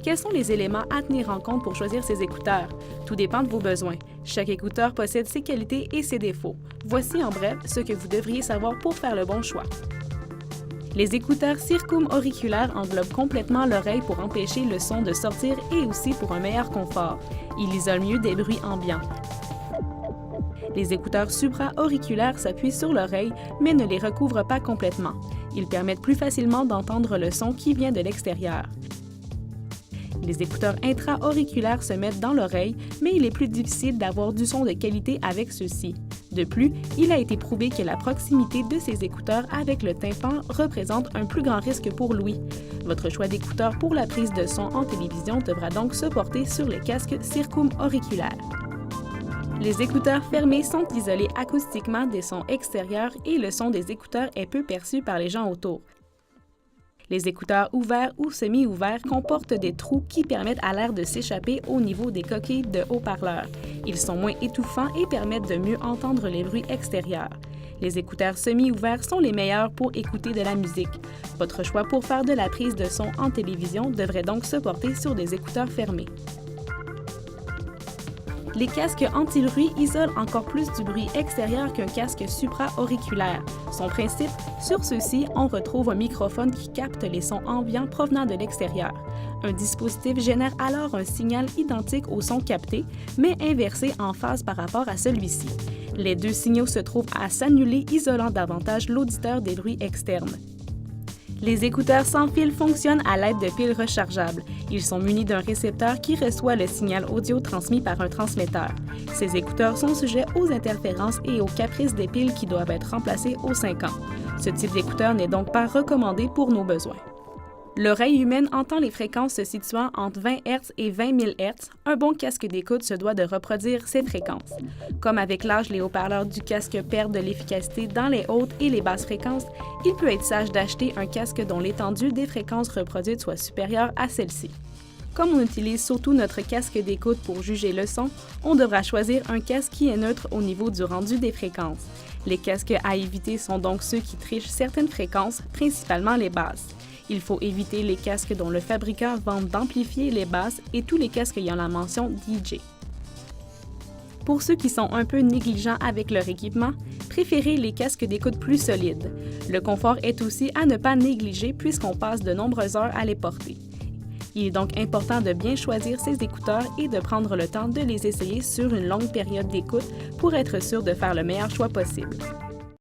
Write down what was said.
Quels sont les éléments à tenir en compte pour choisir ces écouteurs? Tout dépend de vos besoins. Chaque écouteur possède ses qualités et ses défauts. Voici en bref ce que vous devriez savoir pour faire le bon choix. Les écouteurs circumauriculaires englobent complètement l'oreille pour empêcher le son de sortir et aussi pour un meilleur confort. Ils isolent mieux des bruits ambiants. Les écouteurs supraauriculaires s'appuient sur l'oreille, mais ne les recouvrent pas complètement. Ils permettent plus facilement d'entendre le son qui vient de l'extérieur. Les écouteurs intra-auriculaires se mettent dans l'oreille, mais il est plus difficile d'avoir du son de qualité avec ceux-ci. De plus, il a été prouvé que la proximité de ces écouteurs avec le tympan représente un plus grand risque pour l'ouïe. Votre choix d'écouteurs pour la prise de son en télévision devra donc se porter sur les casques circumauriculaires. Les écouteurs fermés sont isolés acoustiquement des sons extérieurs et le son des écouteurs est peu perçu par les gens autour. Les écouteurs ouverts ou semi-ouverts comportent des trous qui permettent à l'air de s'échapper au niveau des coquilles de haut-parleurs. Ils sont moins étouffants et permettent de mieux entendre les bruits extérieurs. Les écouteurs semi-ouverts sont les meilleurs pour écouter de la musique. Votre choix pour faire de la prise de son en télévision devrait donc se porter sur des écouteurs fermés. Les casques anti-bruit isolent encore plus du bruit extérieur qu'un casque supraauriculaire. Son principe, sur ceux-ci, on retrouve un microphone qui capte les sons ambiants provenant de l'extérieur. Un dispositif génère alors un signal identique au son capté, mais inversé en phase par rapport à celui-ci. Les deux signaux se trouvent à s'annuler, isolant davantage l'auditeur des bruits externes. Les écouteurs sans fil fonctionnent à l'aide de piles rechargeables. Ils sont munis d'un récepteur qui reçoit le signal audio transmis par un transmetteur. Ces écouteurs sont sujets aux interférences et aux caprices des piles qui doivent être remplacées aux 5 ans. Ce type d'écouteur n'est donc pas recommandé pour nos besoins. L'oreille humaine entend les fréquences se situant entre 20 Hz et 20 000 Hz. Un bon casque d'écoute se doit de reproduire ces fréquences. Comme avec l'âge, les haut-parleurs du casque perdent de l'efficacité dans les hautes et les basses fréquences, il peut être sage d'acheter un casque dont l'étendue des fréquences reproduites soit supérieure à celle-ci. Comme on utilise surtout notre casque d'écoute pour juger le son, on devra choisir un casque qui est neutre au niveau du rendu des fréquences. Les casques à éviter sont donc ceux qui trichent certaines fréquences, principalement les basses. Il faut éviter les casques dont le fabricant vante d'amplifier les basses et tous les casques ayant la mention DJ. Pour ceux qui sont un peu négligents avec leur équipement, préférez les casques d'écoute plus solides. Le confort est aussi à ne pas négliger puisqu'on passe de nombreuses heures à les porter. Il est donc important de bien choisir ces écouteurs et de prendre le temps de les essayer sur une longue période d'écoute pour être sûr de faire le meilleur choix possible.